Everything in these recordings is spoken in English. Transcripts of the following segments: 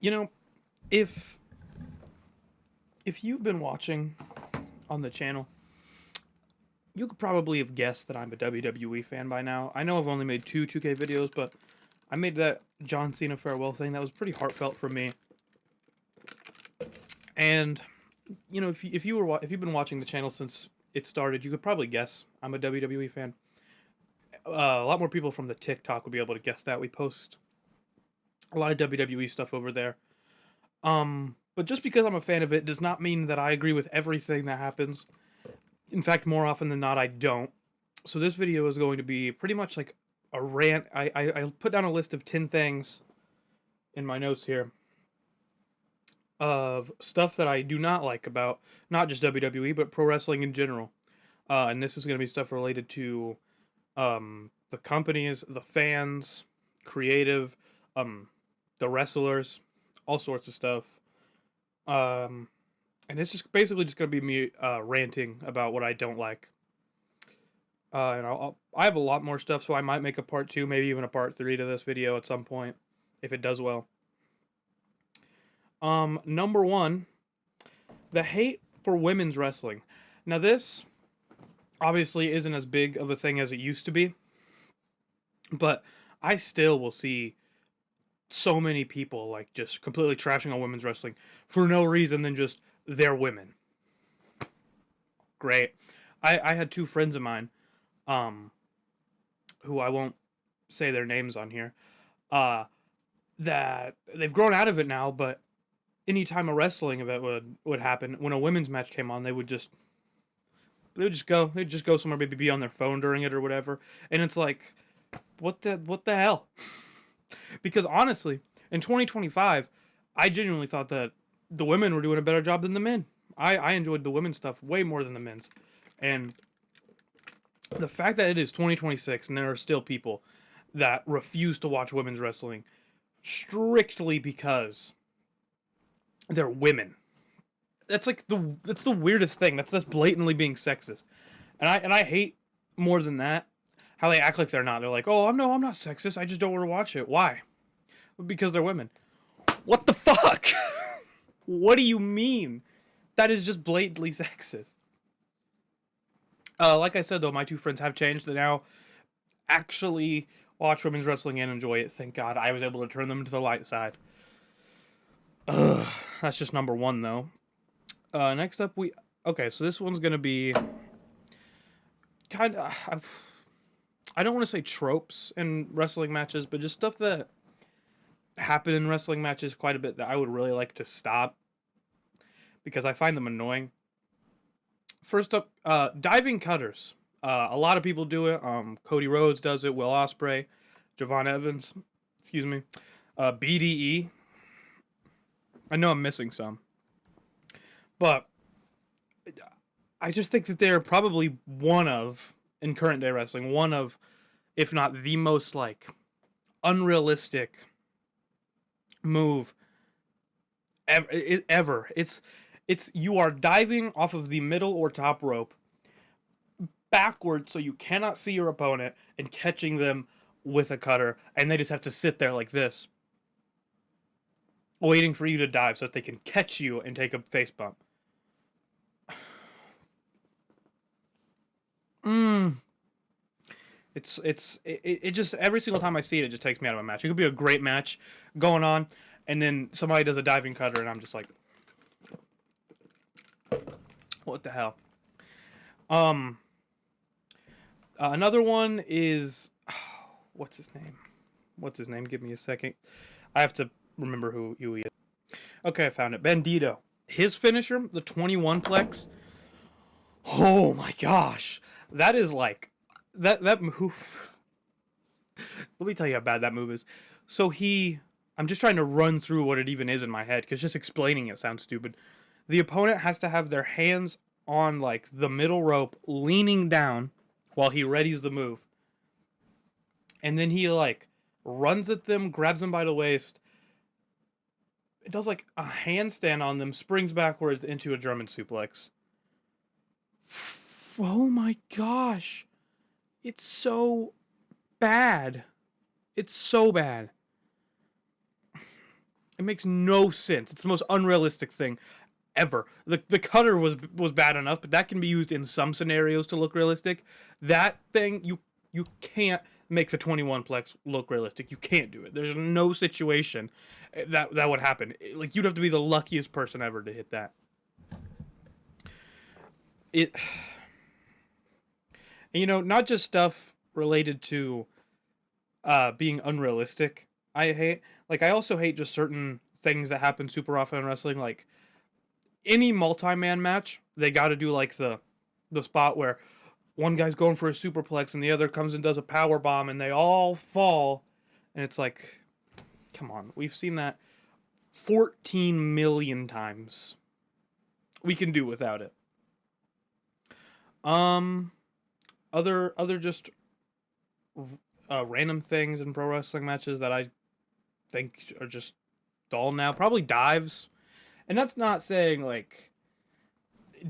You know, if if you've been watching on the channel, you could probably have guessed that I'm a WWE fan by now. I know I've only made two 2K videos, but I made that John Cena farewell thing. That was pretty heartfelt for me. And if you've been watching the channel since it started, you could probably guess I'm a WWE fan. A lot more people from the TikTok would be able to guess that. We post a lot of WWE stuff over there. But just because I'm a fan of it does not mean that I agree with everything that happens. In fact, more often than not, I don't. So this video is going to be pretty much like a rant. I put down a list of 10 things in my notes here of stuff that I do not like about not just WWE, but pro wrestling in general. And this is going to be stuff related to the companies, the fans, creative, um, the wrestlers, all sorts of stuff. Um, and it's just basically just going to be me ranting about what I don't like. And I have a lot more stuff, so I might make a part two, maybe even a part three to this video at some point, if it does well. Number one, the hate for women's wrestling. Now this obviously isn't as big of a thing as it used to be, but I still will see so many people like just completely trashing on women's wrestling for no reason than just they're women. Great. I had two friends of mine, um, who I won't say their names on here, uh, that they've grown out of it now, but anytime a wrestling event would happen, when a women's match came on, they'd just go somewhere, maybe be on their phone during it or whatever. And it's like, what the hell? Because honestly, in 2025, I genuinely thought that the women were doing a better job than the men. I enjoyed the women's stuff way more than the men's. And the fact that it is 2026 and there are still people that refuse to watch women's wrestling strictly because they're women. That's the weirdest thing. That's blatantly being sexist. And I hate more than that how they act like they're not. They're like, "Oh, I'm not sexist. I just don't want to watch it." Why? Because they're women. What the fuck? What do you mean? That is just blatantly sexist. Like I said though, my two friends have changed. They now actually watch women's wrestling and enjoy it. Thank God I was able to turn them to the light side. Ugh, that's just number one though. Next up okay, so this one's gonna be kind of I don't want to say tropes in wrestling matches, but just stuff that happen in wrestling matches quite a bit that I would really like to stop because I find them annoying. First up, diving cutters. A lot of people do it. Cody Rhodes does it. Will Ospreay, Javon Evans, excuse me, BDE. I know I'm missing some, but I just think that they're probably one of in current day wrestling, one of, if not the most like unrealistic move ever. It's you are diving off of the middle or top rope backwards so you cannot see your opponent and catching them with a cutter, and they just have to sit there like this waiting for you to dive so that they can catch you and take a face bump. It just every single time I see it, it just takes me out of a match. It could be a great match going on, and then somebody does a diving cutter, and I'm just like, what the hell? Um, Another one is what's his name? What's his name? Give me a second. I have to remember who he is. Okay, I found it. Bandito. His finisher, the 21 plex. Oh my gosh, that is like that move. Let me tell you how bad that move is. So I'm just trying to run through what it even is in my head because just explaining it sounds stupid. The opponent has to have their hands on like the middle rope, leaning down while he readies the move, and then he like runs at them, grabs them by the waist. It does like a handstand on them, springs backwards into a German suplex. Oh my gosh. It's so bad. It's so bad. It makes no sense. It's the most unrealistic thing ever. The cutter was bad enough, but that can be used in some scenarios to look realistic. That thing, you can't make the 21 plex look realistic. You can't do it. There's no situation that would happen. Like, you'd have to be the luckiest person ever to hit that. It, you know, not just stuff related to being unrealistic. I hate, like, I also hate just certain things that happen super often in wrestling. Like, any multi-man match, they got to do like the spot where one guy's going for a superplex and the other comes and does a power bomb and they all fall, and it's like, come on, we've seen that 14 million times. We can do without it. Other just random things in pro wrestling matches that I think are just dull now. Probably dives. And that's not saying, like,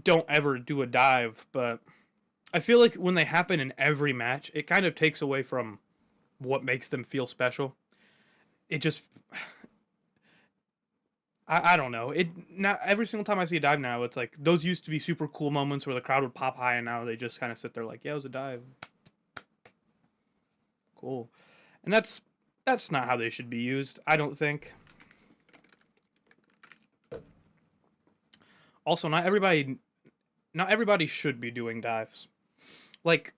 don't ever do a dive, but I feel like when they happen in every match, it kind of takes away from what makes them feel special. It just... I don't know. It now every single time I see a dive now, it's like, those used to be super cool moments where the crowd would pop high, and now they just kind of sit there like, yeah, it was a dive. Cool. And that's not how they should be used, I don't think. Also, not everybody should be doing dives. Like,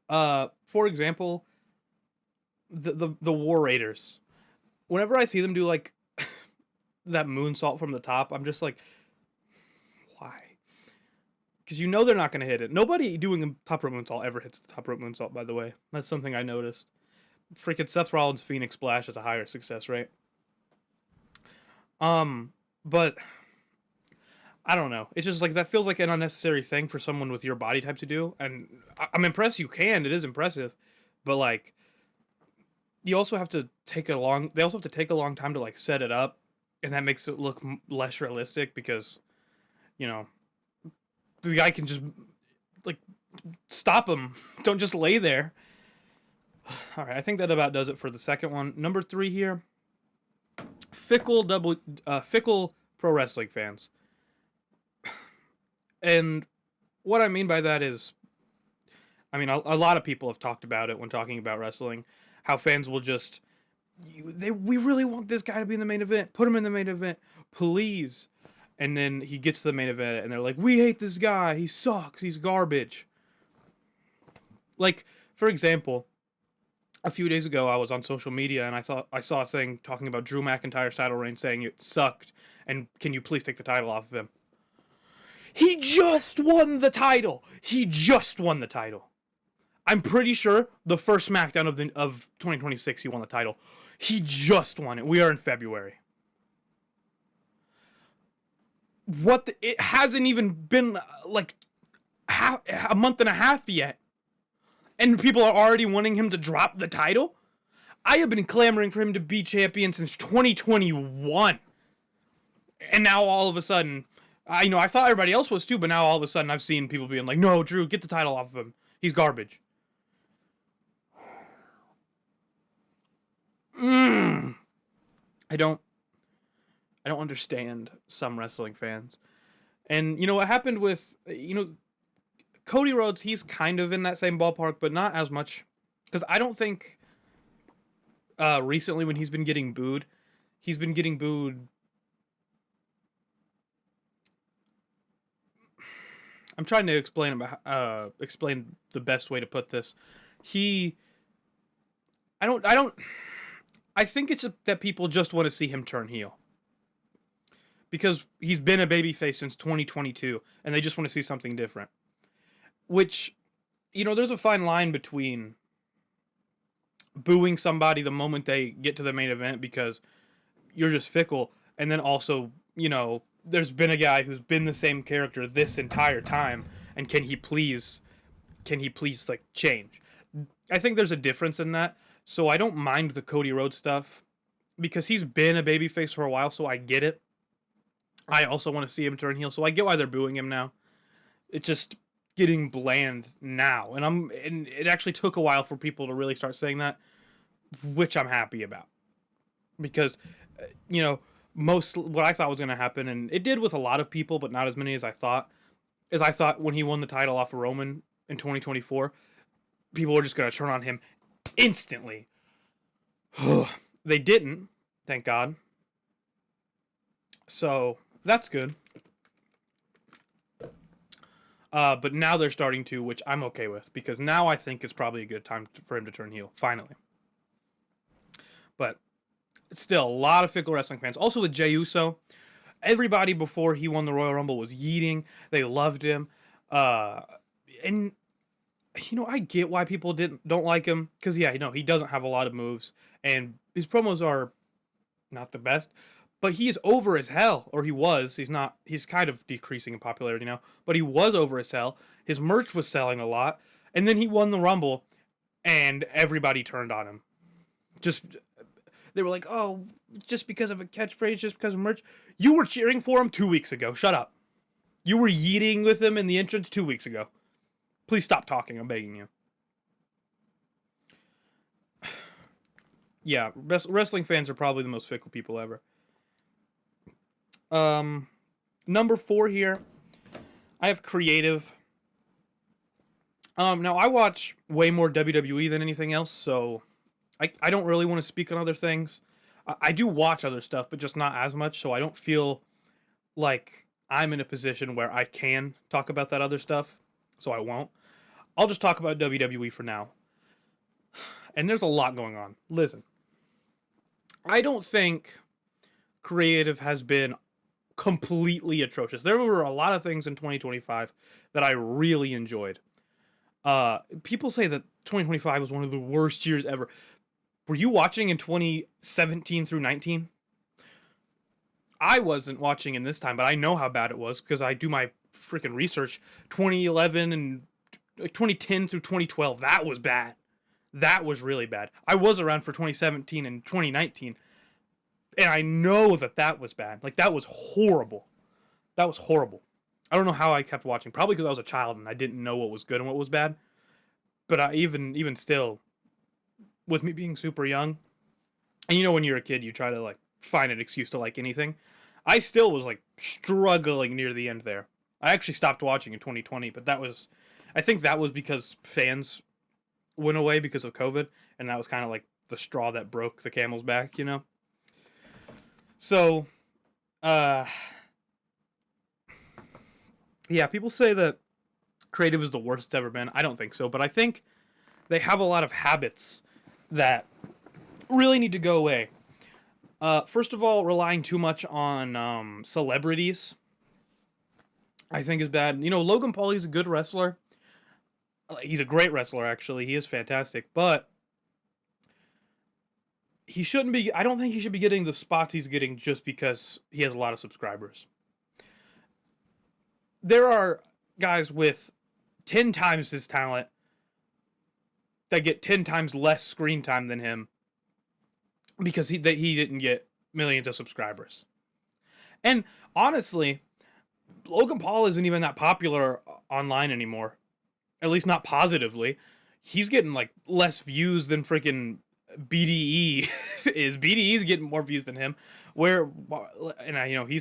for example, the War Raiders. Whenever I see them do like that moonsault from the top, I'm just like, why? Because you know they're not going to hit it. Nobody doing a top rope moonsault ever hits the top rope moonsault, by the way. That's something I noticed. Freaking Seth Rollins' Phoenix Splash is a higher success rate. But I don't know. It's just like, that feels like an unnecessary thing for someone with your body type to do. And I'm impressed you can. It is impressive. But like, you also have to take a long... They also have to take a long time to like set it up. And that makes it look less realistic because, you know, the guy can just, like, stop him. Don't just lay there. All right, I think that about does it for the second one. Number 3 here. Fickle pro wrestling fans. And what I mean by that is, I mean, a lot of people have talked about it when talking about wrestling. How fans will just... we really want this guy to be in the main event. Put him in the main event, please. And then he gets to the main event, and they're like, we hate this guy. He sucks. He's garbage. Like, for example, a few days ago, I was on social media, and I saw a thing talking about Drew McIntyre's title reign, saying it sucked, and can you please take the title off of him? He just won the title. He just won the title. I'm pretty sure the first SmackDown of 2026, he won the title. He just won it. We are in February. It hasn't even been like a month and a half yet, and people are already wanting him to drop the title. I have been clamoring for him to be champion since 2021, and now all of a sudden, I thought everybody else was too, but now all of a sudden I've seen people being like, "No, Drew, get the title off of him. He's garbage." I don't understand some wrestling fans. And you know what happened with, Cody Rhodes, he's kind of in that same ballpark, but not as much. Because I don't think recently when he's been getting booed, I'm trying to explain the best way to put this. I think it's that people just want to see him turn heel. Because he's been a babyface since 2022, and they just want to see something different. Which, there's a fine line between booing somebody the moment they get to the main event because you're just fickle, and then also, there's been a guy who's been the same character this entire time, and can he please like change? I think there's a difference in that. So I don't mind the Cody Rhodes stuff because he's been a babyface for a while, so I get it. I also want to see him turn heel, so I get why they're booing him now. It's just getting bland now, and it actually took a while for people to really start saying that, which I'm happy about. because, you know, most what I thought was going to happen, and it did with a lot of people, but not as many as I thought. Is I thought when he won the title off of Roman in 2024, people were just going to turn on him instantly. They didn't, thank God. So that's good. But now they're starting to, which I'm okay with, because now I think it's probably a good time for him to turn heel, finally. But it's still a lot of fickle wrestling fans. Also with Jey Uso, everybody before he won the Royal Rumble was yeeting. They loved him. And, you know, I get why people don't like him. Because, yeah, you know, he doesn't have a lot of moves. And his promos are not the best. But he is over as hell. Or he was. He's not. He's kind of decreasing in popularity now. But he was over as hell. His merch was selling a lot. And then he won the Rumble. And everybody turned on him. They were like, oh, just because of a catchphrase, just because of merch. You were cheering for him 2 weeks ago. Shut up. You were yeeting with him in the entrance 2 weeks ago. Please stop talking. I'm begging you. Yeah, wrestling fans are probably the most fickle people ever. Number 4 here. I have creative. Now I watch way more WWE than anything else, so I don't really want to speak on other things. I do watch other stuff, but just not as much, so I don't feel like I'm in a position where I can talk about that other stuff, so I won't. I'll just talk about WWE for now. And there's a lot going on. Listen, I don't think creative has been completely atrocious. There were a lot of things in 2025 that I really enjoyed. People say that 2025 was one of the worst years ever. Were you watching in 2017 through 19? I wasn't watching in this time, but I know how bad it was because I do my freaking research. 2011 and 2010 through 2012, that was bad. That was really bad. I was around for 2017 and 2019, and I know that was bad. Like, that was horrible. That was horrible. I don't know how I kept watching. Probably because I was a child and I didn't know what was good and what was bad. But even still, with me being super young, and you know when you're a kid, you try to like find an excuse to like anything. I still was like struggling near the end there. I actually stopped watching in 2020, but I think that was because fans went away because of COVID, and that was kind of like the straw that broke the camel's back, you know? So, yeah, people say that creative is the worst it's ever been. I don't think so, but I think they have a lot of habits that really need to go away. First of all, relying too much on celebrities, I think is bad. You know, Logan Paul, he's a good wrestler. He's a great wrestler, actually. He is fantastic, but he shouldn't be. I don't think he should be getting the spots he's getting just because he has a lot of subscribers. There are guys with 10 times his talent that get 10 times less screen time than him because he didn't get millions of subscribers. And honestly, Logan Paul isn't even that popular online anymore. At least not positively. He's getting like less views than freaking BDE is. BDE's getting more views than him. And I, you know, he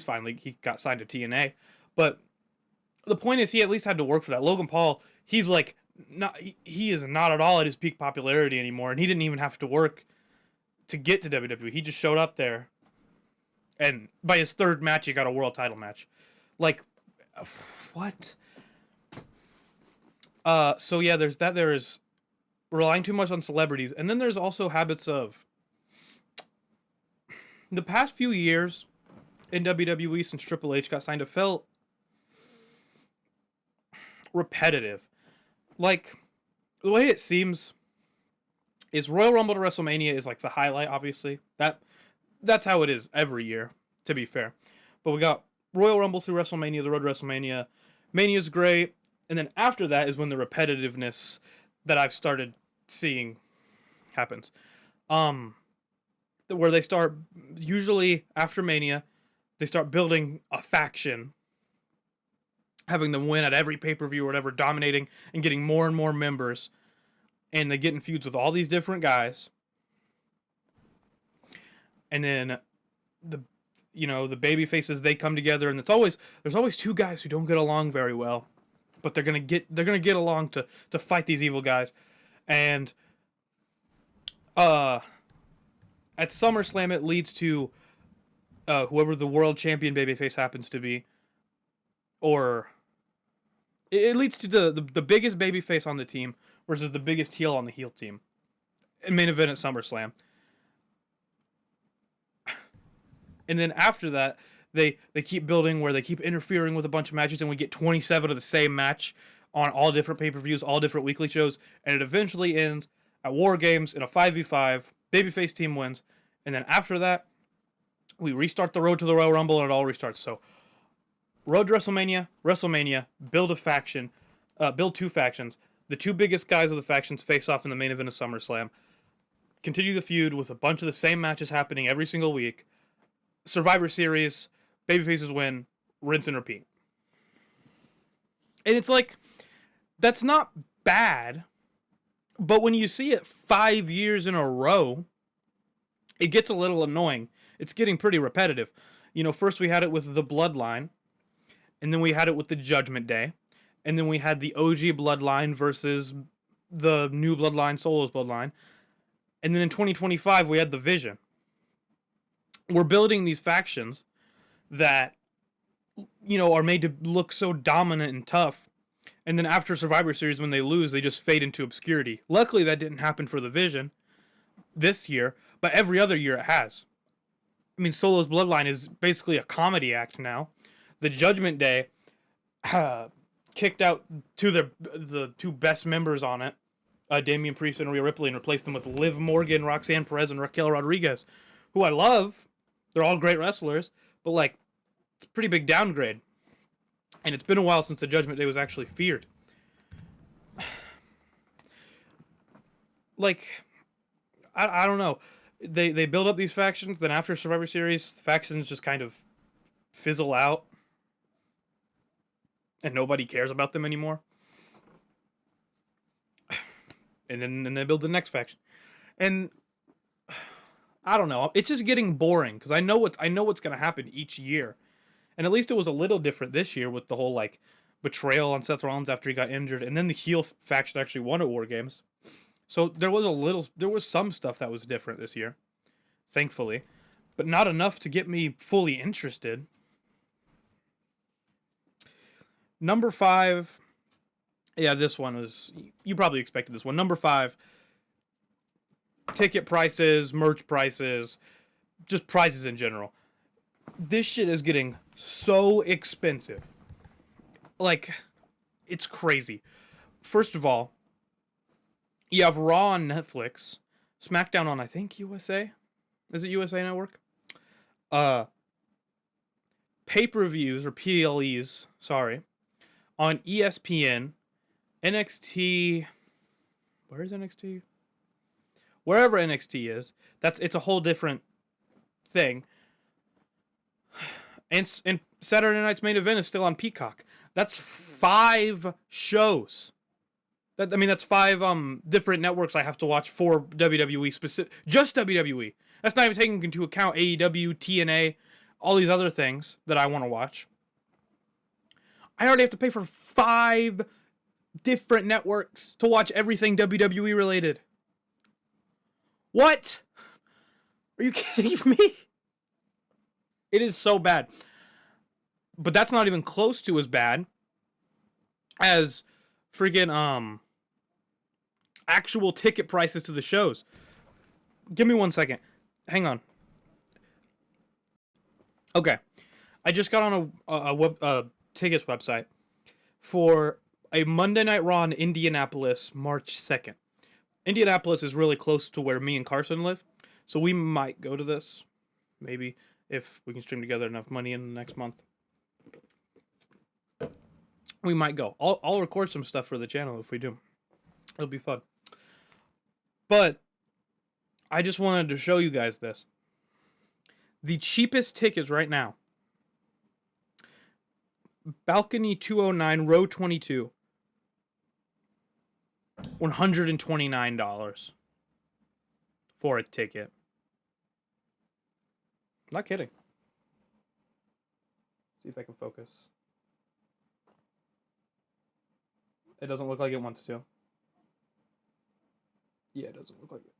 got signed to TNA, but the point is he at least had to work for that. Logan Paul, he's like he is not at all at his peak popularity anymore, and he didn't even have to work to get to WWE. He just showed up there, and by his third match, he got a world title match. Like, what? So yeah, there's that. There is relying too much on celebrities, and then there's also habits of the past few years in WWE since Triple H got signed. It felt repetitive. Like, the way it seems is Royal Rumble to WrestleMania is like the highlight, obviously. That's how it is every year, to be fair. But we got Royal Rumble through WrestleMania, the road to WrestleMania. Mania's great, and then after that is when the repetitiveness that I've started seeing happens. Where they start, usually after Mania, they start building a faction, having them win at every pay-per-view or whatever, dominating and getting more and more members, and they get in feuds with all these different guys. and then the the baby faces, they come together, and there's always two guys who don't get along very well, but they're gonna get along to fight these evil guys. And uh at SummerSlam, it leads to whoever the world champion babyface happens to be, or it leads to the biggest babyface on the team versus the biggest heel on the heel team in main event at SummerSlam. And then after that, they keep building where they keep interfering with a bunch of matches, and we get 27 of the same match on all different pay-per-views, all different weekly shows, and it eventually ends at War Games in a 5v5. Babyface team wins, and then after that, we restart the road to the Royal Rumble, and it all restarts. So, Road to WrestleMania, build a faction, build two factions. The two biggest guys of the factions face off in the main event of SummerSlam. Continue the feud with a bunch of the same matches happening every single week. Survivor Series, babyfaces win, rinse and repeat. And it's like, that's not bad, but when you see it 5 years in a row, it gets a little annoying. It's getting pretty repetitive. First we had it with the Bloodline, and then we had it with the Judgment Day, and then we had the OG Bloodline versus the new Bloodline, Solo's Bloodline, and then in 2025 we had the Vision. We're building these factions that, are made to look so dominant and tough. And then after Survivor Series, when they lose, they just fade into obscurity. Luckily, that didn't happen for the Vision this year, but every other year it has. I mean, Solo's Bloodline is basically a comedy act now. The Judgment Day kicked out the two best members on it, Damian Priest and Rhea Ripley, and replaced them with Liv Morgan, Roxanne Perez, and Raquel Rodriguez, who I love. They're all great wrestlers, but it's a pretty big downgrade. And it's been a while since the Judgment Day was actually feared. I don't know. They build up these factions, then after Survivor Series, the factions just kind of fizzle out. And nobody cares about them anymore. And then they build the next faction. And I don't know. It's just getting boring because I know what's going to happen each year, and at least it was a little different this year with the whole betrayal on Seth Rollins after he got injured, and then the heel faction actually won at War Games. So there was some stuff that was different this year, thankfully, but not enough to get me fully interested. Number 5, yeah, this one was, you probably expected this one. Number 5. Ticket prices, merch prices, just prices in general. This shit is getting so expensive. It's crazy. First of all, you have Raw on Netflix, SmackDown on, I think, USA. Is it USA Network? Pay-per-views, or PLEs, sorry, on ESPN, NXT. Where is NXT? Wherever NXT is, it's a whole different thing. And Saturday night's main event is still on Peacock. That's 5 shows. That's 5 different networks I have to watch for WWE specific, just WWE. That's not even taking into account AEW, TNA, all these other things that I want to watch. I already have to pay for 5 different networks to watch everything WWE related. What? Are you kidding me? It is so bad. But that's not even close to as bad as freaking actual ticket prices to the shows. Give me 1 second. Hang on. Okay. I just got on a tickets website for a Monday Night Raw in Indianapolis, March 2nd. Indianapolis is really close to where me and Carson live, so we might go to this, maybe, if we can stream together enough money in the next month. We might go. I'll record some stuff for the channel if we do. It'll be fun. But I just wanted to show you guys this. The cheapest tickets right now. Balcony 209, row 22. $129 for a ticket. Not kidding. See if I can focus. It doesn't look like it wants to. Yeah, it doesn't look like it.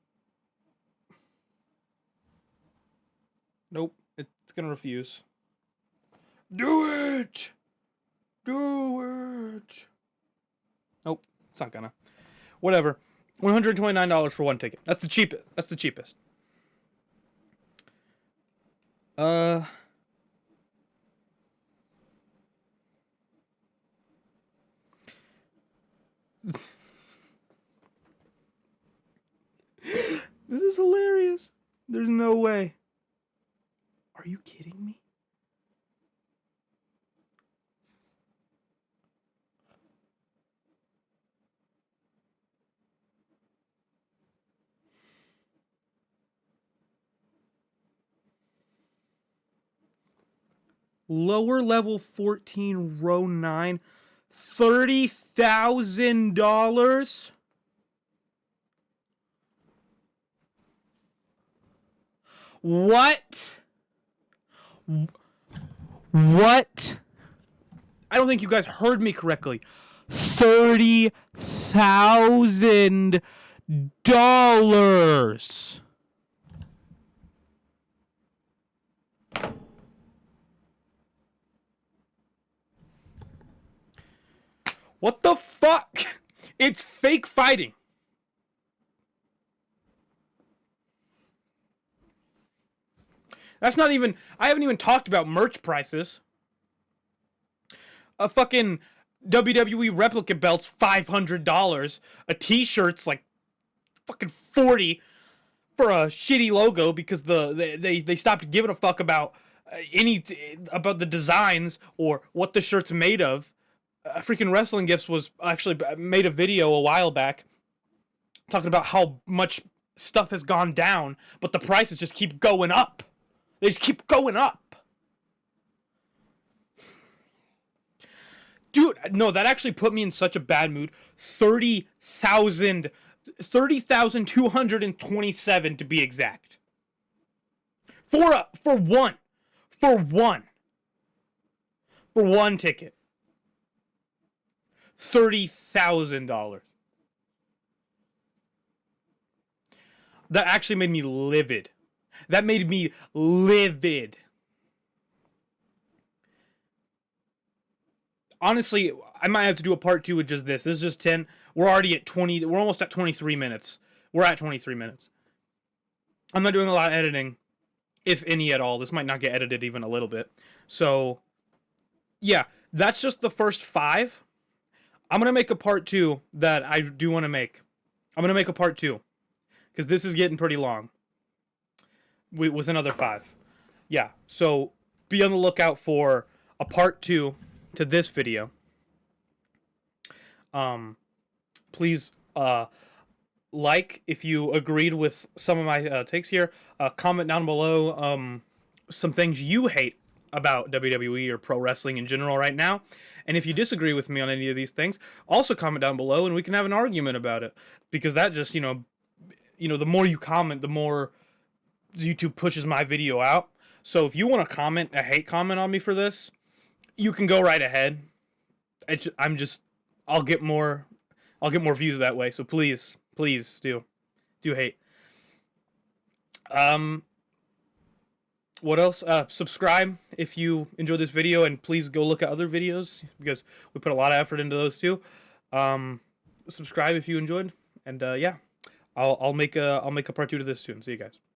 Nope, it's gonna refuse. Do it! Do it! Nope, it's not gonna. Whatever. $129 for one ticket. That's the cheapest. That's the cheapest. This is hilarious. There's no way. Are you kidding me? Lower level 14, row 9, $30,000? What? What? I don't think you guys heard me correctly. $30,000. What the fuck? It's fake fighting. That's not even... I haven't even talked about merch prices. A fucking WWE replica belt's $500. A t-shirt's like fucking $40 for a shitty logo because they stopped giving a fuck about about the designs or what the shirt's made of. Freaking Wrestling Gifts was actually made a video a while back talking about how much stuff has gone down, but the prices just keep going up. They just keep going up. Dude, no, that actually put me in such a bad mood. 30,227 to be exact. For one ticket. $30,000. That actually made me livid. That made me livid. Honestly, I might have to do a part 2 with just this. This is just 10. We're already at 20. We're almost at 23 minutes. We're at 23 minutes. I'm not doing a lot of editing, if any at all. This might not get edited even a little bit. So, yeah, that's just the first 5. I'm going to make a part 2 that I do want to make. I'm going to make a part 2. Because this is getting pretty long. With another 5. Yeah, so be on the lookout for a part 2 to this video. Please like if you agreed with some of my takes here. Comment down below some things you hate about WWE or pro wrestling in general right now. And if you disagree with me on any of these things, also comment down below and we can have an argument about it. Because that just, the more you comment, the more YouTube pushes my video out. So if you want to comment a hate comment on me for this, you can go right ahead. I'll get more views that way. So please do hate. What else? Subscribe if you enjoyed this video, and please go look at other videos because we put a lot of effort into those too. Subscribe if you enjoyed, and yeah, I'll make a part 2 to this soon. See you guys.